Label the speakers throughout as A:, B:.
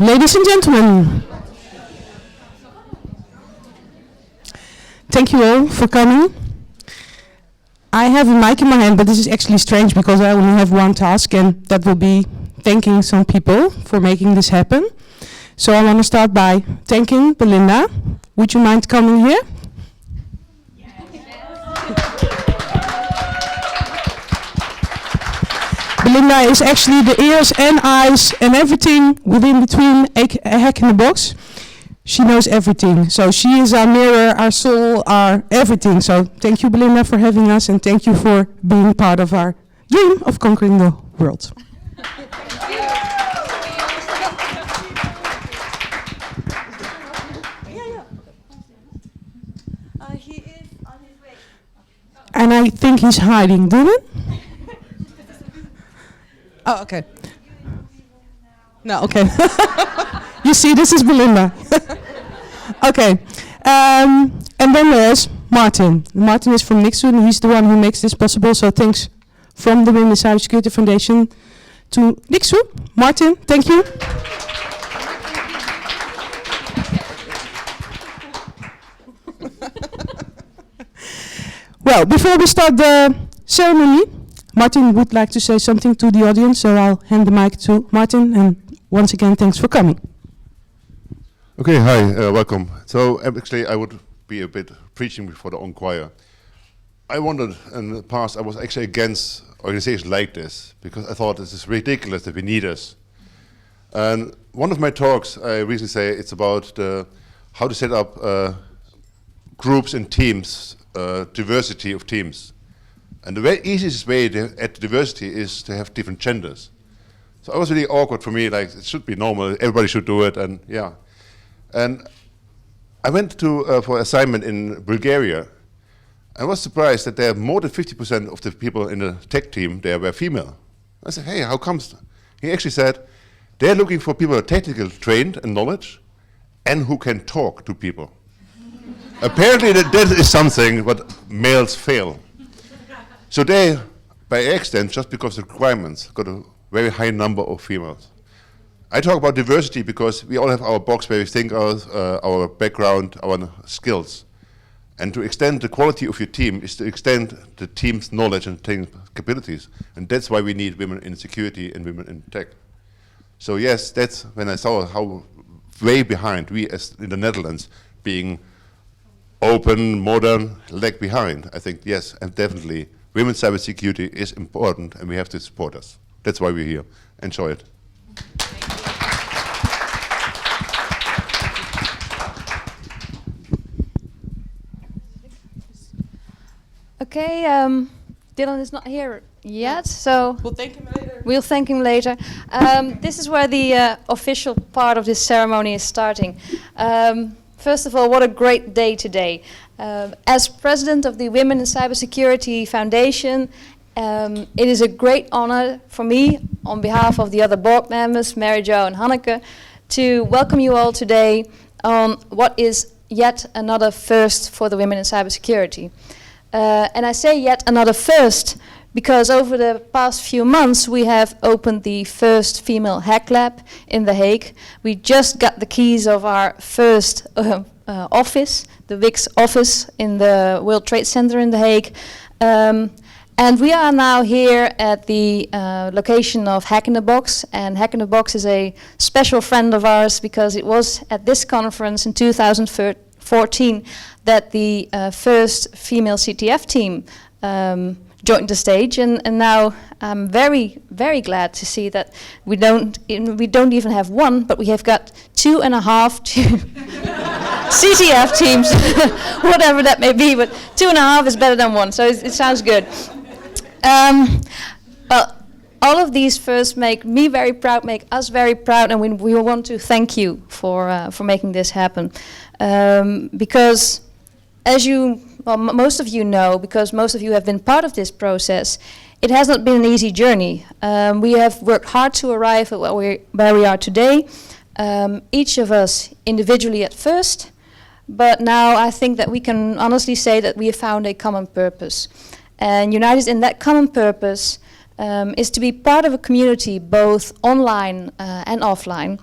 A: Ladies and gentlemen, thank you all for coming. I have a mic in my hand, but this is actually strange because I only have one task, and that will be thanking some people for making this happen. So I want to start by thanking Belinda. Would you mind coming here? Belinda is actually the ears and eyes and everything within between a hack in the box. She knows everything. So she is our mirror, our soul, our everything. So thank you, Belinda, for having us, and thank you for being part of our dream of conquering the world.
B: He is on his way.
A: And I think he's hiding, do you? Oh, okay. No, okay. You see, this is Belinda. Okay. And then there's Martin. Martin is from Nixu, and he's the one who makes this possible. So thanks from the Women in Cybersecurity Foundation to Nixu. Martin, thank you. Well, before we start the ceremony, Martin would like to say something to the audience, so I'll hand the mic to Martin, and once again, thanks for coming.
C: Okay, hi, welcome. So actually I would be a bit preaching before the own choir. I wondered in the past, I was actually against organizations like this, because I thought this is ridiculous that we need us. And one of my talks, I recently say it's about how to set up groups and teams, diversity of teams. And the very easiest way to add diversity is to have different genders. So it was really awkward for me, like it should be normal, everybody should do it, and yeah. And I went to for assignment in Bulgaria. I was surprised that there more than 50% of the people in the tech team there were female. I said, hey, how comes? He actually said, they're looking for people who are technical trained and knowledge and who can talk to people. Apparently that is something what males fail. So they, by accident, just because of the requirements, got a very high number of females. I talk about diversity because we all have our box where we think of our background, our skills. And to extend the quality of your team is to extend the team's knowledge and capabilities. And that's why we need women in security and women in tech. So yes, that's when I saw how way behind we as in the Netherlands being open, modern, lag behind. I think yes, and definitely women's cybersecurity is important and we have to support us. That's why we're here. Enjoy it.
B: Okay, Dylan is not here yet, so
A: We'll thank him later.
B: we'll thank him later. This is where the official part of this ceremony is starting. First of all, what a great day today. As president of the Women in Cybersecurity Foundation, it is a great honor for me, on behalf of the other board members, Mary Jo and Hanneke, to welcome you all today on what is yet another first for the women in cybersecurity. And I say yet another first because over the past few months we have opened the first female hack lab in The Hague. We just got the keys of our first office, the WIX office in the World Trade Center in The Hague. And we are now here at the location of Hack in the Box, and Hack in the Box is a special friend of ours because it was at this conference in 2014 that the first female CTF team joined the stage, and now I'm very, very glad to see that we don't even have one, but we have got 2.5 CTF teams, whatever that may be, but 2.5 is better than one, so it sounds good. Well, all of these first make me very proud, make us very proud, and we want to thank you for making this happen. Because as most of you know, because most of you have been part of this process, it has not been an easy journey. We have worked hard to arrive at where we are today, each of us individually at first, but now I think that we can honestly say that we have found a common purpose. And united in that common purpose is to be part of a community both online and offline,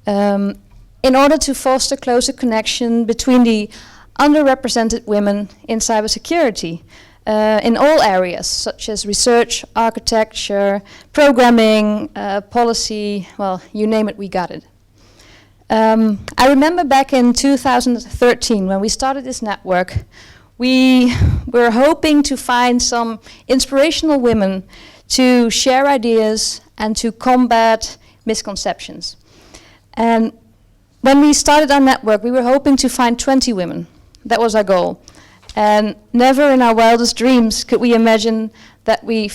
B: in order to foster closer connection between the underrepresented women in cybersecurity in all areas, such as research, architecture, programming, policy, well, you name it, we got it. I remember back in 2013 when we started this network, we were hoping to find some inspirational women to share ideas and to combat misconceptions. And when we started our network, we were hoping to find 20 women. That was our goal. And never in our wildest dreams could we imagine that we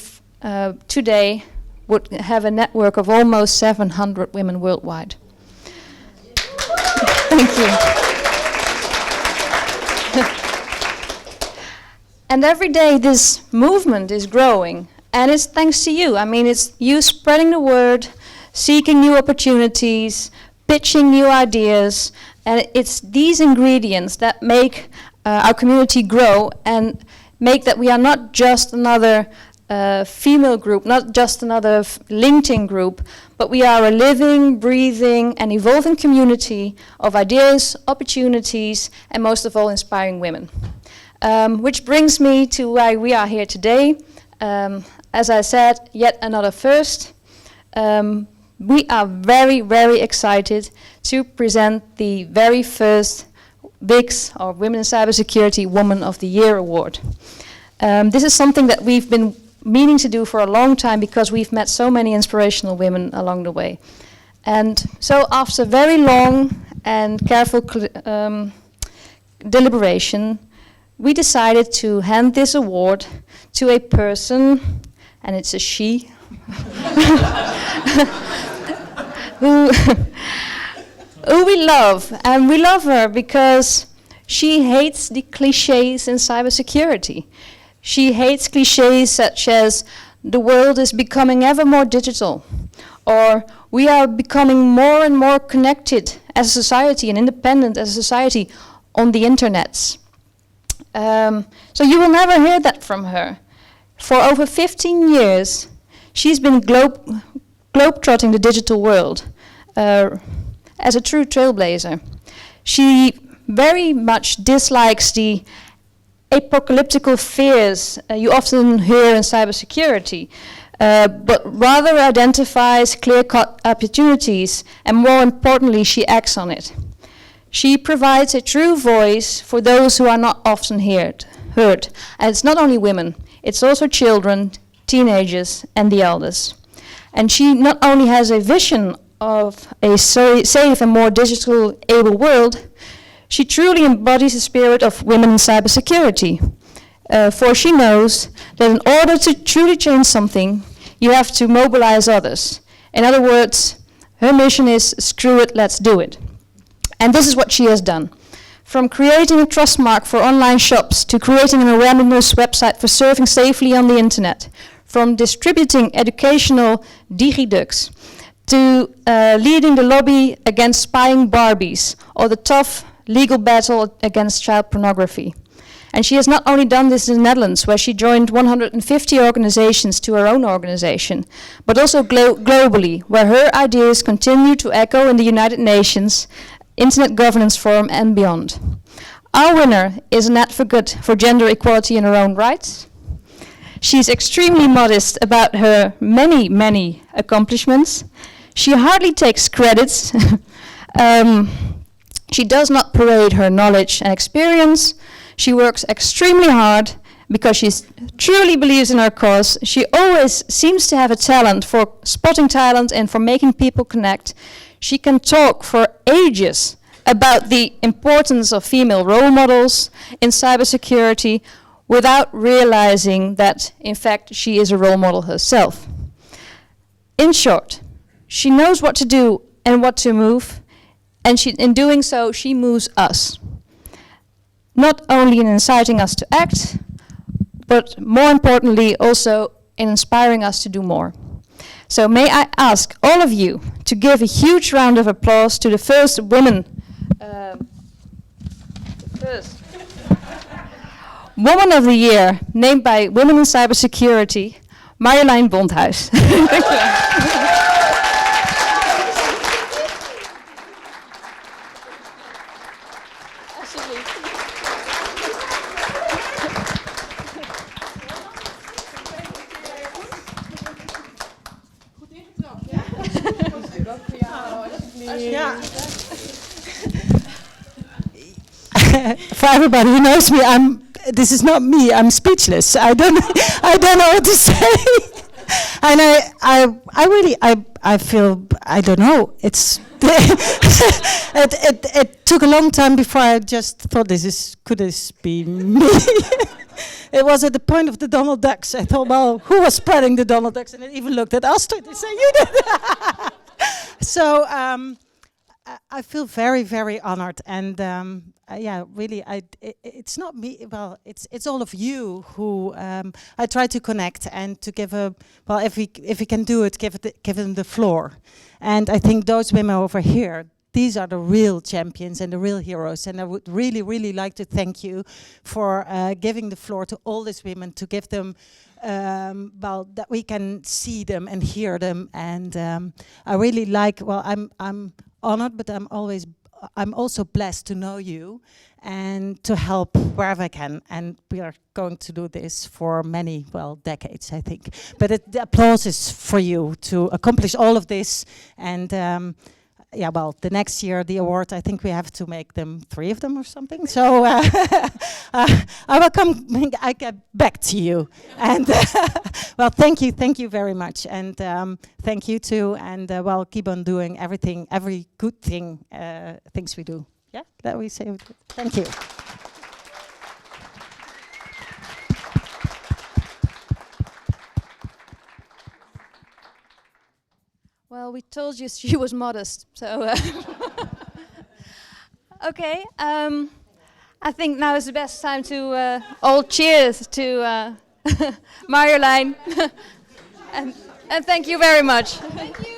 B: today would have a network of almost 700 women worldwide. Thank you. And every day this movement is growing, and it's thanks to you. I mean, it's you spreading the word, seeking new opportunities, pitching new ideas, and it's these ingredients that make our community grow and make that we are not just another female group, not just another LinkedIn group, but we are a living, breathing, and evolving community of ideas, opportunities, and most of all, inspiring women. Which brings me to why we are here today. As I said, yet another first. We are very, very excited to present the very first WICS, or Women in Cybersecurity Woman of the Year Award. This is something that we've been meaning to do for a long time because we've met so many inspirational women along the way. And so after very long and careful deliberation, we decided to hand this award to a person, and it's a she, who we love. And we love her because she hates the cliches in cybersecurity. She hates cliches such as the world is becoming ever more digital, or we are becoming more and more connected as a society and independent as a society on the internets. So you will never hear that from her. For over 15 years, she's been globetrotting the digital world as a true trailblazer. She very much dislikes the apocalyptical fears you often hear in cybersecurity, but rather identifies clear-cut opportunities, and more importantly, she acts on it. She provides a true voice for those who are not often heard. And it's not only women, it's also children, teenagers, and the elders. And she not only has a vision of a safe and more digital able world, she truly embodies the spirit of women in cybersecurity. For she knows that in order to truly change something, you have to mobilize others. In other words, her mission is, screw it, let's do it. And this is what she has done. From creating a trust mark for online shops to creating an awareness website for surfing safely on the internet, from distributing educational DigiDucks to leading the lobby against spying Barbies or the tough legal battle against child pornography. And she has not only done this in the Netherlands, where she joined 150 organizations to her own organization, but also globally, where her ideas continue to echo in the United Nations Internet Governance Forum and beyond. Our winner is an advocate for gender equality in her own right. She's extremely modest about her many, many accomplishments. She hardly takes credits. She does not parade her knowledge and experience. She works extremely hard because she truly believes in her cause. She always seems to have a talent for spotting talent and for making people connect. She can talk for ages about the importance of female role models in cybersecurity without realizing that, in fact, she is a role model herself. In short, she knows what to do and what to move, and in doing so, she moves us. Not only in inciting us to act, but more importantly, also in inspiring us to do more. So may I ask all of you to give a huge round of applause to the first woman, Woman of the Year, named by Women in Cybersecurity, Marjolein Bondhuis.
D: For everybody who knows me, this is not me. I'm speechless. I don't know what to say. And I really feel, I don't know. It's it took a long time before I just thought, could this be me? It was at the point of the Donald Ducks. I thought, well, who was spreading the Donald Ducks? And I even looked at Astrid and said, you did. So I feel very, very honored, and yeah, really, it's not me. Well, it's all of you who I try to connect and to give if we can do it, give them the floor. And I think those women over here, these are the real champions and the real heroes. And I would really, really like to thank you for giving the floor to all these women, to give them, that we can see them and hear them. And I really like, I'm honored, but I'm also blessed to know you and to help wherever I can. And we are going to do this for many, decades, I think. But the applause is for you to accomplish all of this. And the next year, the award, I think we have to make them 3 of them or something. So I will get back to you. And thank you very much. And thank you too. And keep on doing every good things we do. Yeah, that we say. Thank you.
B: Well, we told you she was modest, so okay. I think now is the best time to all cheers to Marjolein, and thank you very much.
E: Thank you.